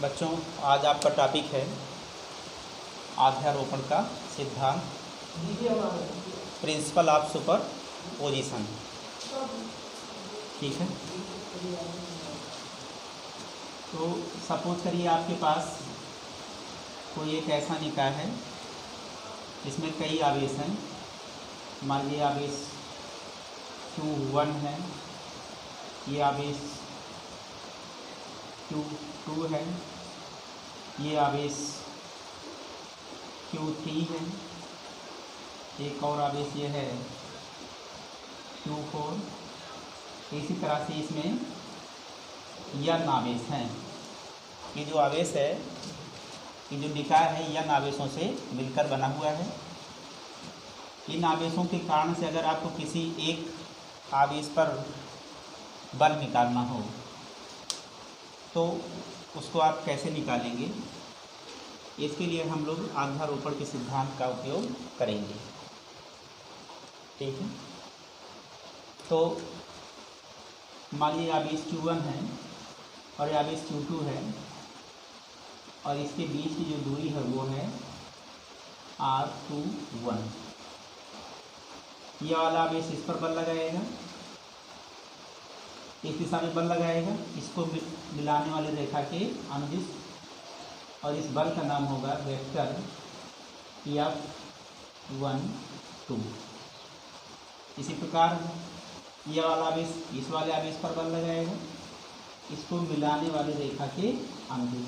बच्चों, आज आपका टॉपिक है अध्यारोपण का सिद्धांत, प्रिंसिपल ऑफ सुपरपोजिशन। ठीक है, तो सपोज करिए आपके पास कोई एक ऐसा निकाय है जिसमें कई आवेश हैं। मान लीजिए आवेश Q1 है, ये आवेश Q2 है, ये आवेश Q3 है, एक और आवेश ये है Q4। इसी तरह से इसमें n आवेश हैं। ये जो आवेश है, ये जो निकाय है n आवेशों से मिलकर बना हुआ है। इन आवेशों के कारण से अगर आपको किसी एक आवेश पर बल निकालना हो तो उसको आप कैसे निकालेंगे, इसके लिए हम लोग अध्यारोपण के सिद्धांत का उपयोग करेंगे। ठीक है, तो मान लीजिए आवेश Q1 है और ये आवेश Q2 है और इसके बीच की जो दूरी है वो है R21। यह वाला आवेश इस पर बल लगाएगा, इस दिशा में बल लगाएगा, इसको मिलाने वाली रेखा के अनुदिश, और इस बल का नाम होगा वेक्टर F12। इसी प्रकार यह वाला आवेश इस वाले आवेश पर बल लगाएगा, इसको मिलाने वाली रेखा के अनुदिश।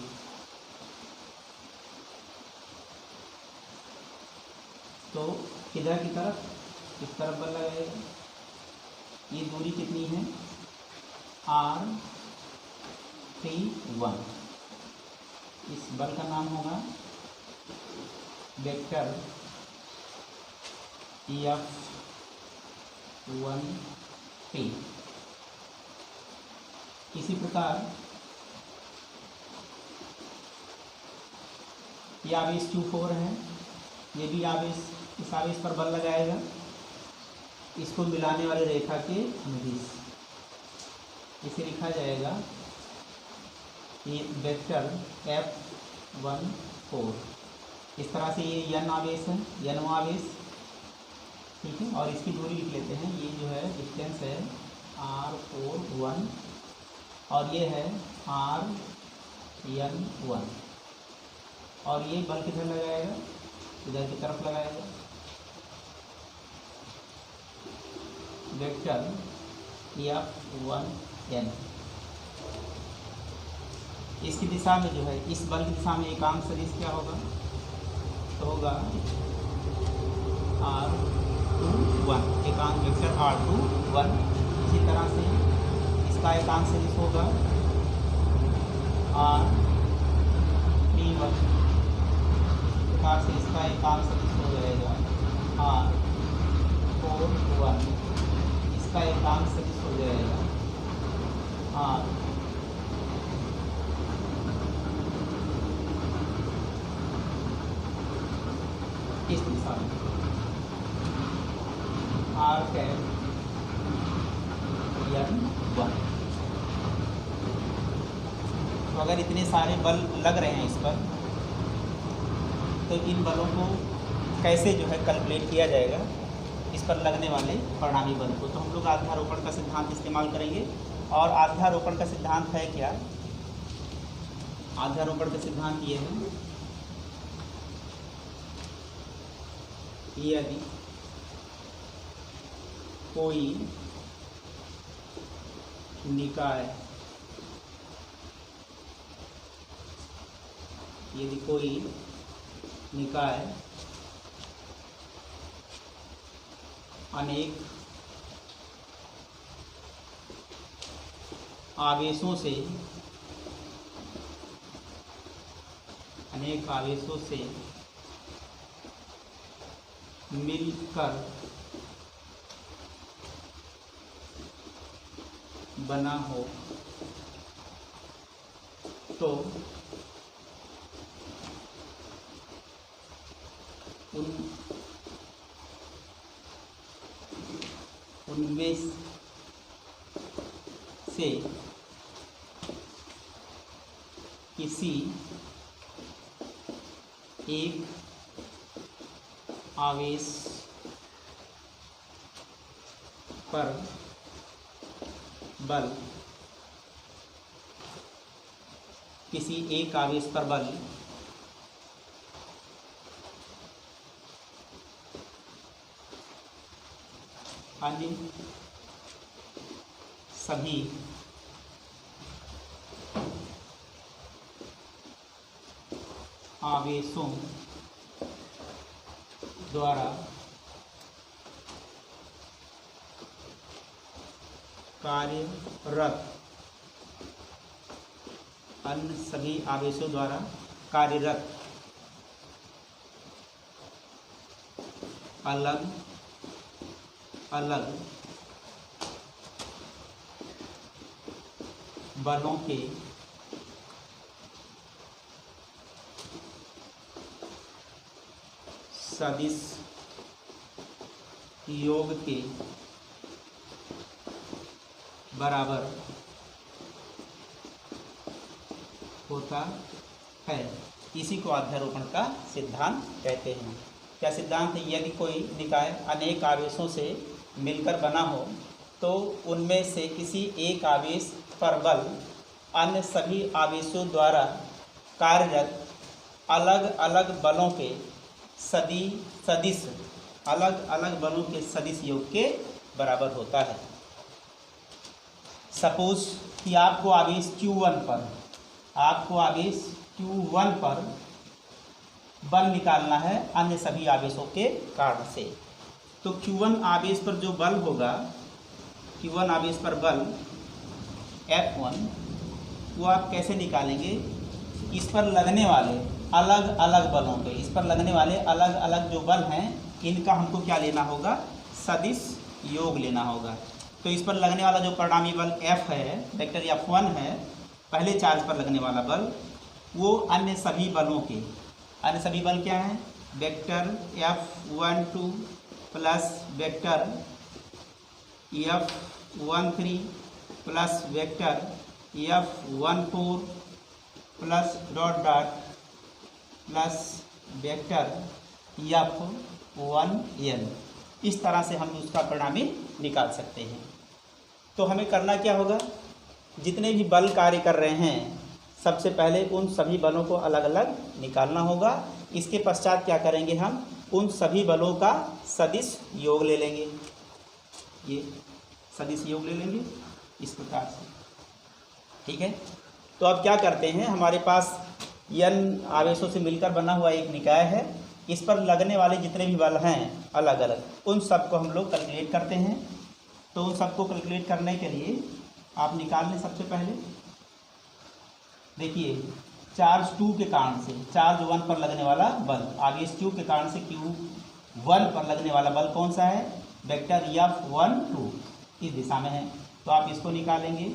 तो किधर की तरफ, इस तरफ बल लगाएगा। ये दूरी कितनी है, R31। इस बल का नाम होगा वेक्टर F1T। इसी प्रकार यह आवेश Q4 है, ये भी आवेश इस आवेश पर बल लगाएगा, इसको मिलाने वाली रेखा के अनुदिश। इसे लिखा जाएगा ये वेक्टर F14। इस तरह से ये n आवेश है, n आवेश। ठीक है, और इसकी दूरी लिख लेते हैं। ये जो है डिस्टेंस है R41 और ये है RN1। और ये बल किधर लगाएगा, इधर की तरफ लगाएगा। Vector F1N। इसकी दिशा में जो है, इस बल की दिशा में एकांक सदिश क्या होगा, तो होगा R21, एकांक वेक्टर R21। इसी तरह से इसका एकांक सदिश होगा R31। इस प्रकार से इसका एकांक सदिश हो जाएगा R41। इसका एकांक सदिश हो जाएगा R। इस दिशा में R(n)1। तो अगर इतने सारे बल लग रहे हैं इस पर, तो इन बलों को कैसे जो है कैलकुलेट किया जाएगा, इस पर लगने वाले परिणामी बल को। तो हम लोग अध्यारोपण का सिद्धांत इस्तेमाल करेंगे। और अध्यारोपण का सिद्धांत है क्या, अध्यारोपण का सिद्धांत ये है, यदि कोई निकाय अनेक आवेशों से मिलकर बना हो तो उनमें से किसी एक आवेश पर बल, किसी एक आवेश पर बल अन्य सभी आवेशों द्वारा कार्यरत, अन्य सभी आवेशों द्वारा कार्यरत अलग अलग बलों के सदिश योग के बराबर होता है। इसी को अध्यारोपण का सिद्धांत कहते हैं। क्या सिद्धांत है? यदि कोई निकाय अनेक आवेशों से मिलकर बना हो तो उनमें से किसी एक आवेश पर बल अन्य सभी आवेशों द्वारा कार्यरत अलग अलग बलों के सदिश अलग अलग बलों के सदिश योग के बराबर होता है। सपोज कि आपको आवेश Q1 पर बल निकालना है अन्य सभी आवेशों के कारण से। तो Q1 आवेश पर जो बल होगा, Q1 आवेश पर बल F1, वो आप कैसे निकालेंगे? इस पर लगने वाले अलग अलग बलों पे, इस पर लगने वाले अलग अलग जो बल हैं इनका हमको क्या लेना होगा? सदिश योग लेना होगा। तो इस पर लगने वाला जो परिणामी बल F है, वेक्टर F1 है, पहले चार्ज पर लगने वाला बल, वो अन्य सभी बलों के, अन्य सभी बल क्या हैं? Vector F12 plus vector F13 plus vector F14 plus dot dot plus vector F1n। इस तरह से हम उसका परिणामी निकाल सकते हैं। तो हमें करना क्या होगा? जितने भी बल कार्य कर रहे हैं सबसे पहले उन सभी बलों को अलग अलग निकालना होगा। इसके पश्चात क्या करेंगे? हम उन सभी बलों का सदिश योग ले लेंगे। ये सदिश योग ले लेंगे इस प्रकार से, ठीक है। तो अब क्या करते हैं, हमारे पास n आवेशों से मिलकर बना हुआ एक निकाय है। इस पर लगने वाले जितने भी बल हैं अलग अलग, उन सब को हम लोग कैलकुलेट करते हैं। तो उन सबको कैलकुलेट करने के लिए आप निकाल लें। सबसे पहले देखिए, चार्ज 2 के कारण से चार्ज 1 पर लगने वाला बल, आवेश Q के कारण से Q1 पर लगने वाला बल कौन सा है? वेक्टर F12 इस दिशा में है। तो आप इसको निकालेंगे,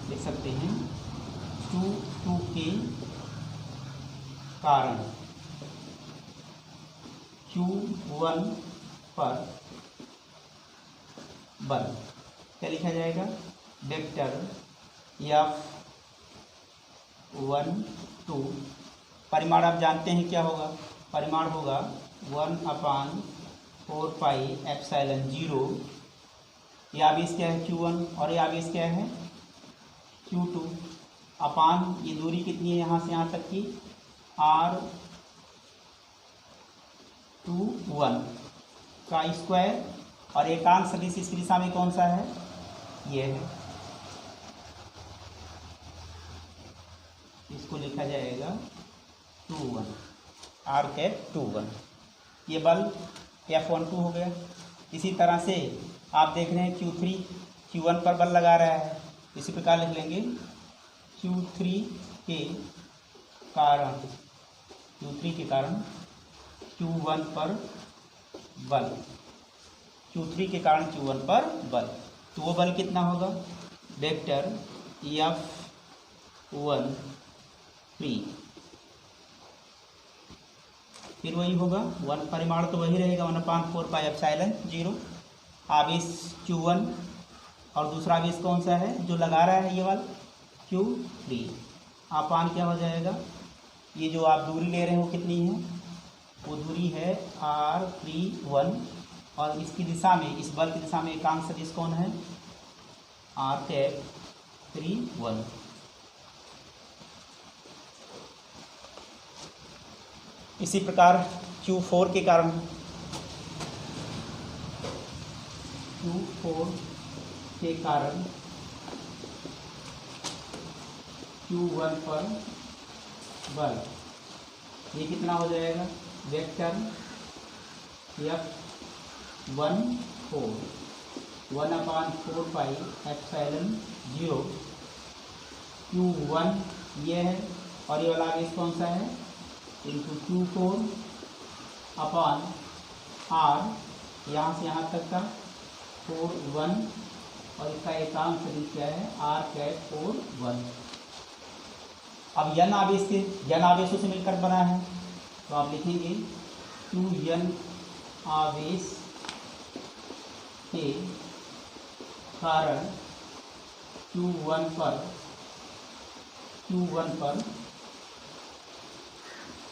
देख सकते हैं। Q2 के कारण Q1 पर बल क्या लिखा जाएगा? वेक्टर F12, परिमाण आप जानते हैं क्या होगा? परिमाण होगा 1/4 पाई एप्सिलॉन 0। ये आवेश क्या है? Q1, और ये आवेश क्या है? Q2 अपान ये दूरी कितनी है यहाँ से यहाँ तक की? R21 का स्क्वायर, और एकांक सदिश इस दिशा में कौन सा है? ये है। इसको लिखा जाएगा 21 R21। ये बल F12 हो गया। इसी तरह से आप देख रहे हैं Q3 Q1 पर बल लगा रहा है, इसी प्रकार लिख लेंगे Q3 के कारण Q1 पर बल, Q3 के कारण Q1 पर बल। तो वो बल कितना होगा? वेक्टर F13, फिर वही होगा 1, परिमाण तो वही रहेगा 1/4 पाई एप्सिलॉन 0। आवेश Q1 और दूसरा आवेश कौन सा है जो लगा रहा है, ये वाला Q3 अपान क्या हो जाएगा, ये जो आप दूरी ले रहे हो कितनी है, वो दूरी है R31 और इसकी दिशा में, इस बल की दिशा में एकांक सदिश कौन है, R31। इसी प्रकार Q4 के कारण, Q4 के कारण Q1 पर बल, ये कितना हो जाएगा, vector F14 1/4 pi epsilon 0 Q1 ये है और ये वाला आवेश कौन सा है, इंटू Q4 अपान R, यहाँ से यहाँ तक का 4 1 और इसका एकांक सदिश क्या है, R4 1। अब n आवेश के n आवेशों से मिलकर बना है, तो आप लिखेंगे Qn आवेश के कारण Q1 पर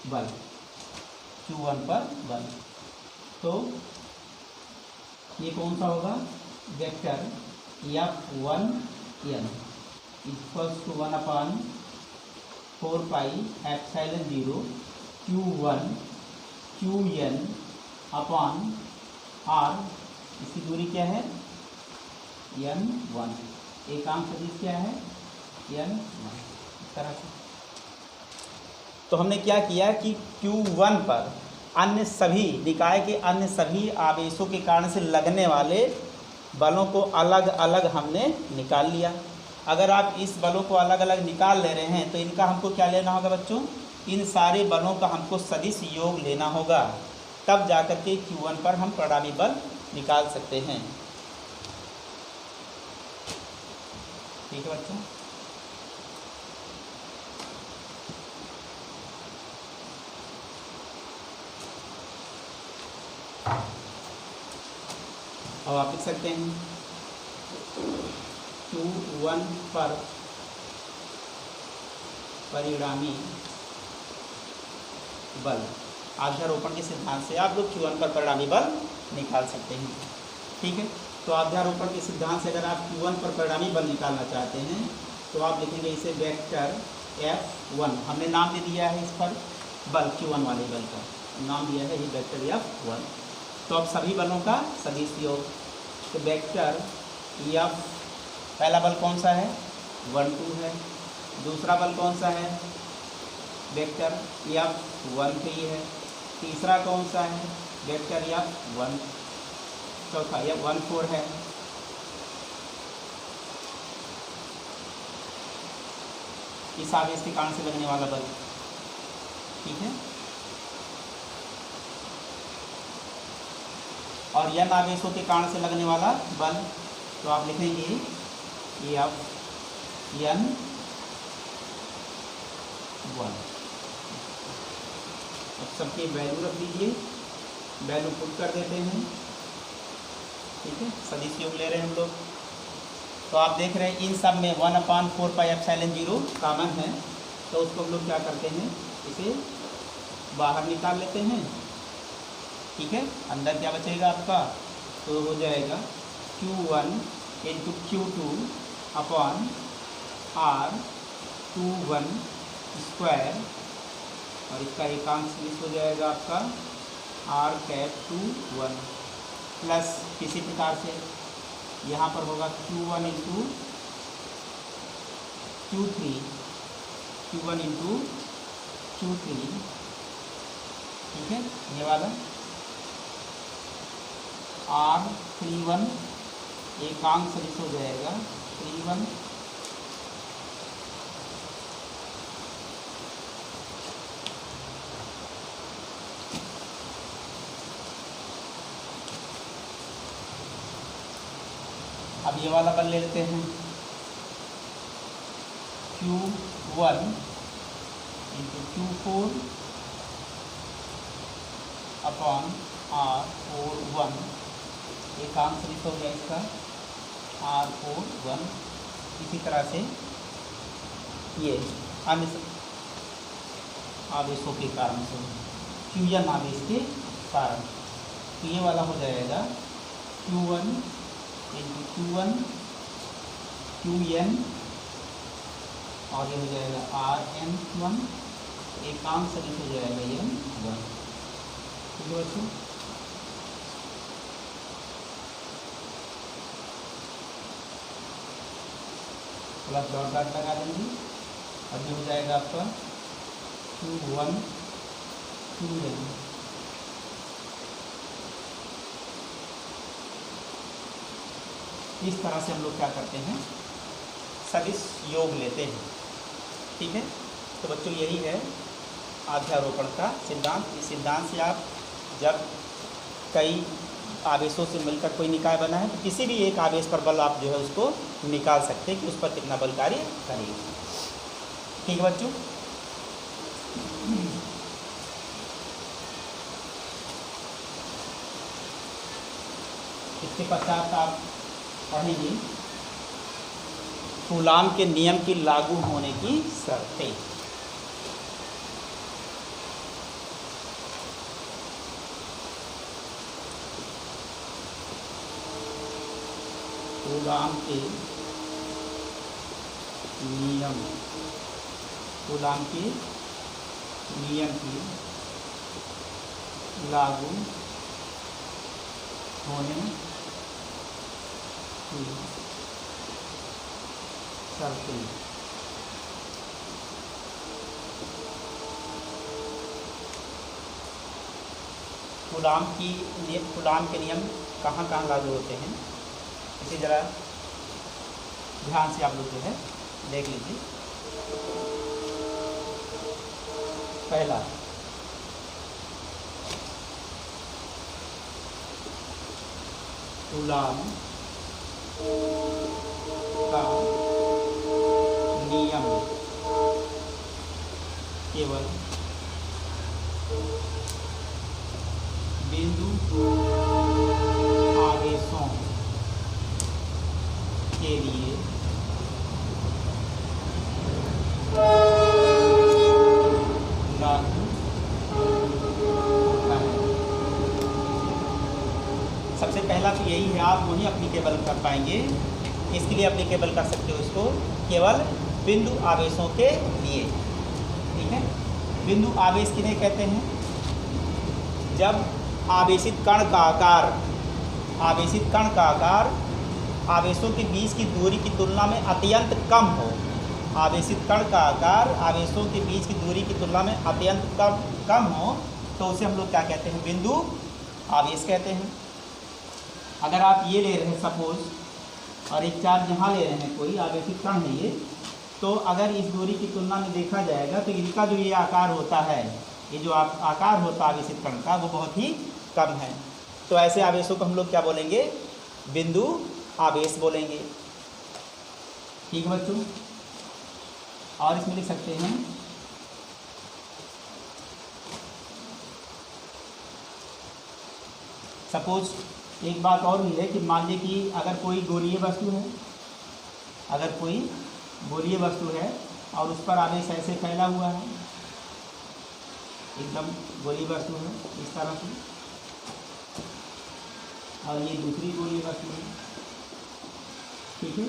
बल, Q1 पर बल। तो ये कौन सा होगा, vector F1n equals to 1/4 pi epsilon 0 Q1 Qn upon R, इसकी दूरी क्या है n1, एकांक सदिश क्या है n1, इस तरह से। तो हमने क्या किया कि Q1 पर अन्य सभी निकाय के अन्य सभी आवेशों के कारण से लगने वाले बलों को अलग अलग हमने निकाल लिया। अगर आप इस बलों को अलग अलग निकाल ले रहे हैं तो इनका हमको क्या लेना होगा बच्चों, इन सारे बलों का हमको सदिश योग लेना होगा, तब जाकर के Q1 पर हम परिणामी बल निकाल सकते हैं। ठीक है बच्चों। अब आप लिख सकते हैं Q1 पर परिणामी बल, आध्यारोपण के सिद्धांत से आप लोग Q1 पर परिणामी बल निकाल सकते हैं। ठीक है, तो आध्यारोपण के सिद्धांत से अगर आप Q1 पर परिणामी बल निकालना चाहते हैं तो आप लिखेंगे इसे वेक्टर F1, हमने नाम दे दिया है इस पर बल, Q1 वाले बल का नाम दिया है ये वेक्टर F1। तो अब सभी बलों का सदिश योग, तो वेक्टर F, पहला बल कौन सा है 1 2 है, दूसरा बल कौन सा है वेक्टर F1 3 है, तीसरा कौन सा है वेक्टर F1, चौथा F1 4 है। इस आवेश के कारण से लगने वाला बल, ठीक है। और n आवेशों के कारण से लगने वाला बल, तो आप लिखेंगे Fn1। अब सबके वैल्यू रख दीजिए, वैल्यू पुट कर देते हैं, ठीक है, सदिश योग ले रहे हैं हम लोग। तो आप देख रहे हैं इन सब में 1/4 पाई एप्सिलॉन 0 कॉमन है, तो उसको हम लोग क्या करते हैं, इसे बाहर निकाल लेते हैं। ठीक है, अंदर क्या बचेगा आपका, तो हो जाएगा Q1 into Q2 upon R21 square, और इसका एकांक सदिश हो जाएगा आपका R21 प्लस किसी प्रकार से यहाँ पर होगा Q1 into Q3, Q1 into Q3, ठीक है, ये वाला R31 एकांक सदिश हो जाएगा 31 अब ये वाला बल ले लेते हैं Q1 into Q4 upon R41 एकांक सदिश हो गया इसका R4 1। इसी तरह से ये अन्य आवेशों के कारण से Qn आवेश के कारण, तो ये वाला हो जाएगा Q1 इंटू Q1 Qn, और ये हो जाएगा Rn1, एकांक सदिश हो जाएगा n1। ठीक है बच्चों, प्लस डॉट डॉट लगा देंगे। अब ये हो जाएगा आपका Q1 Qn। इस तरह से हम लोग क्या करते हैं, सदिश योग लेते हैं। ठीक है, तो बच्चों यही है आध्यारोपण का सिद्धांत। इस सिद्धांत से आप जब कई आवेशों से मिलकर कोई निकाय बना है तो किसी भी एक आवेश पर बल आप जो है उसको निकाल सकते हैं कि उस पर कितना बल कार्य करेगा। ठीक है बच्चों, इसके पश्चात आप पढ़ेंगे कूलाम के नियम की लागू होने की शर्तें। कूलाम के नियम, कूलाम के नियम की लागू होने की शर्तें। कूलाम के नियम कहाँ कहाँ लागू होते हैं, इसे ज़रा ध्यान से आप लोग जो है देख लीजिए। पहला, कूलाम का नियम केवल बिंदु आवेशों के लिए लागू होता है। सबसे पहला तो यही है, आप वही एप्लीकेबल कर पाएंगे। इसके लिए एप्लीकेबल कर सकते हो इसको केवल बिंदु आवेशों के लिए। ठीक है, बिंदु आवेश किन्हें कहते हैं, जब आवेशित कण का आकार आवेशों के बीच की दूरी की तुलना में अत्यंत कम हो। आवेशित कण का आकार आवेशों के बीच की दूरी की तुलना में अत्यंत कम हो तो उसे हम लोग क्या कहते हैं, बिंदु आवेश कहते हैं। अगर आप ये ले रहे हैं सपोज, और एक चार्ज यहाँ ले रहे हैं, कोई आवेशित कण है ये, तो अगर इस दूरी की तुलना में देखा जाएगा तो इनका जो ये आकार होता है, ये जो आकार होता है आवेशित कण का, वो बहुत ही कम है। तो ऐसे आवेशों को हम लोग क्या बोलेंगे, बिंदु आवेश बोलेंगे। ठीक है बच्चों, और इसमें लिख सकते हैं सपोज, एक बात और भी है कि मान लीजिए कि अगर कोई गोलीय वस्तु है, और उस पर आवेश ऐसे फैला हुआ है, एकदम गोलीय वस्तु है इस तरह से, और ये दूसरी गोलीय वस्तु है। ठीक है,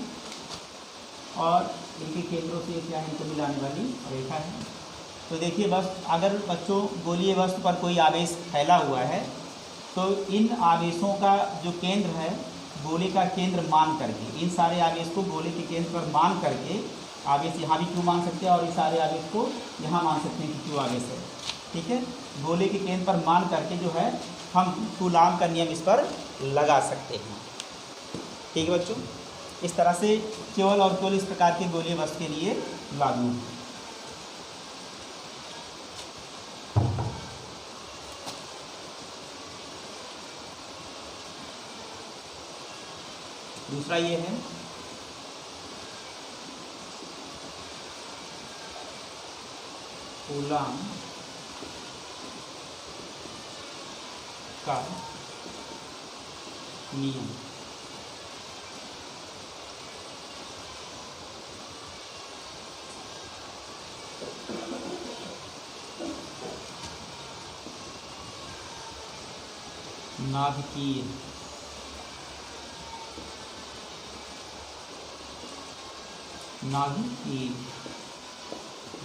और इनके केंद्रों से क्या है, इनको मिलाने वाली रेखा है। तो देखिए बस, अगर बच्चों गोलीय वस्तु पर कोई आवेश फैला हुआ है तो इन आवेशों का जो केंद्र है गोले का केंद्र मान करके, इन सारे आवेश को गोले के केंद्र पर मान करके, आवेश यहाँ भी क्यों मान सकते हैं और इस सारे आवेश को यहाँ मान सकते हैं कि क्यों आवेश है। ठीक है, गोले के केंद्र पर मान करके जो है हम कूलाम का नियम इस पर लगा सकते हैं। ठीक है बच्चों, इस तरह से केवल और केवल इस प्रकार के गोलीय वस्तु के लिए लागू है। दूसरा ये है कूलाम का नियम। नाभिकीय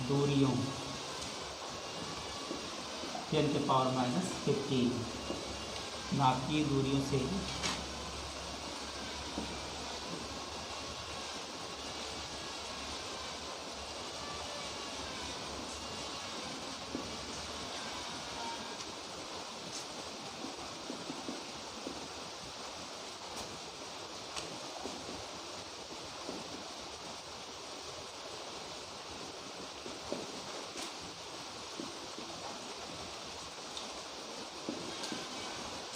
दूरियों 10⁻⁻15 नाभिकीय दूरियों से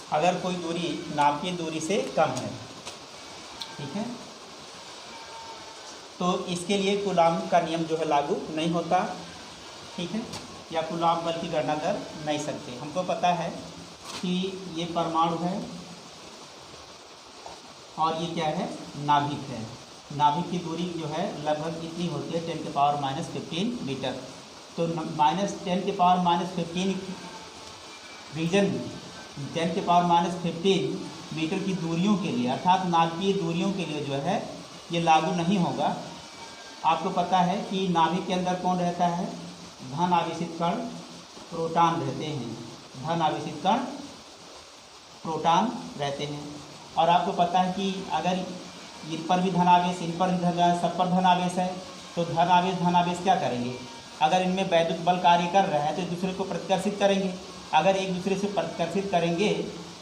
अगर कोई दूरी नाभिकीय दूरी से कम है, ठीक है, तो इसके लिए कूलाम का नियम जो है लागू नहीं होता, ठीक है, या कूलाम बल की गणना कर नहीं सकते। हमको पता है कि ये परमाणु है और ये क्या है, नाभिक है। नाभिक की दूरी जो है लगभग इतनी होती है 10⁻⁻15 मीटर। तो -10⁻⁻15 रीजन 10⁻⁻15 मीटर की दूरियों के लिए, अर्थात नाभिकीय दूरियों के लिए जो है ये लागू नहीं होगा। आपको पता है कि नाभिक के अंदर कौन रहता है, धन आवेशित कण प्रोटॉन रहते हैं, धन आवेशित कण प्रोटॉन रहते हैं। और आपको पता है कि अगर इन पर भी धनावेश, इन पर भी धनावेश, सब पर धनावेश है, तो धनावेश क्या करेंगे, अगर इनमें वैद्युत बल कार्य कर रहा है तो एक दूसरे को प्रतिकर्षित करेंगे। अगर एक दूसरे से प्रतिकर्षित करेंगे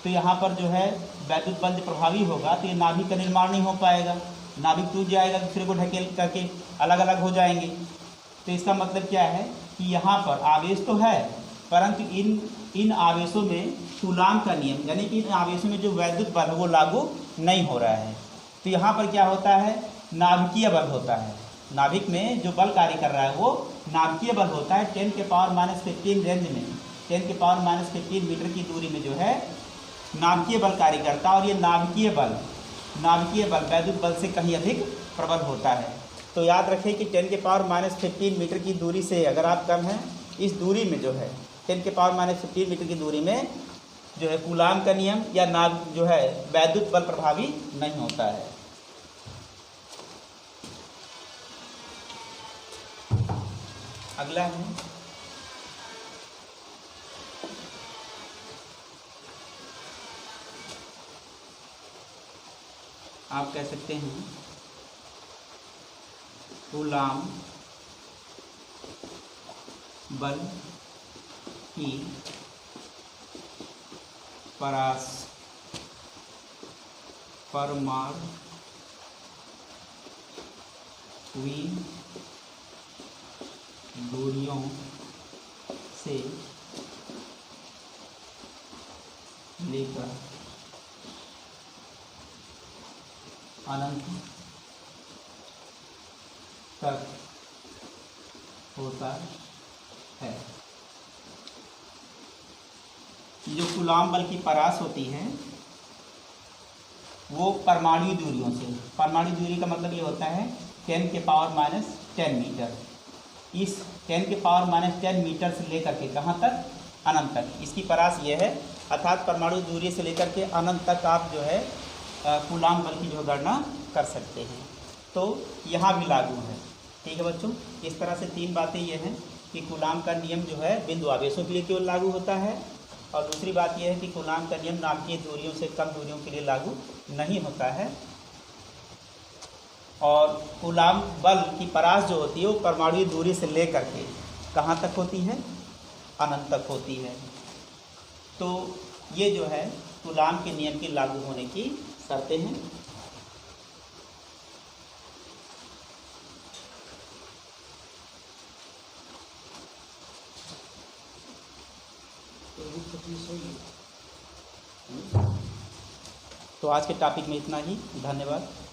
तो यहाँ पर जो है वैद्युत बल प्रभावी होगा, तो ये नाभिक का निर्माण नहीं हो पाएगा, नाभिक टूट जाएगा, दूसरे को ढकेल करके अलग अलग हो जाएंगे। तो इसका मतलब क्या है कि यहाँ पर आवेश तो है, परंतु इन आवेशों में कूलाम का नियम, यानी कि इन आवेशों में जो वैद्युत बल है वो लागू नहीं हो रहा है। तो यहाँ पर क्या होता है, नाभिकीय बल होता है। नाभिक में जो बल कार्य कर रहा है वो नाभिकीय बल होता है। 10⁻⁻15 रेंज में, 10⁻⁻15 मीटर की दूरी में जो है नाभिकीय बल कार्य करता है। और ये नाभिकीय बल वैद्युत बल से कहीं अधिक प्रबल होता है। तो याद रखें कि 10⁻⁻15 मीटर की दूरी से अगर आप कम हैं, इस दूरी में जो है 10⁻⁻15 मीटर की दूरी में जो है कूलाम का नियम या जो है वैद्युत बल प्रभावी नहीं होता है। अगला है आप कह सकते हैं कूलाम बल की परास परमाणुवी दूरियों से लेकर अनंत तक होता है। जो कूलाम बल की परास होती है वो परमाणु दूरियों से, परमाणु दूरी का मतलब ये होता है 10⁻⁻10 मीटर। इस 10⁻⁻10 मीटर से लेकर के कहाँ तक, अनंत तक, इसकी परास ये है। अर्थात परमाणु दूरी से लेकर के अनंत तक आप जो है कूलाम बल की जो गणना कर सकते हैं। तो यहाँ भी लागू है, ठीक है बच्चों। इस तरह से तीन बातें ये हैं कि कूलाम का नियम जो है बिंदु आवेशों के लिए केवल लागू होता है, और दूसरी बात यह है कि कूलाम का नियम नाभिकीय दूरियों से कम दूरियों के लिए लागू नहीं होता है। और कूलाम बल की परास जो होती है वो परमाणु दूरी से लेकर के कहाँ तक होती है, अनंत तक होती है। तो ये जो है कूलाम के नियम के लागू होने की शर्तें हैं। तो आज के टॉपिक में इतना ही, धन्यवाद।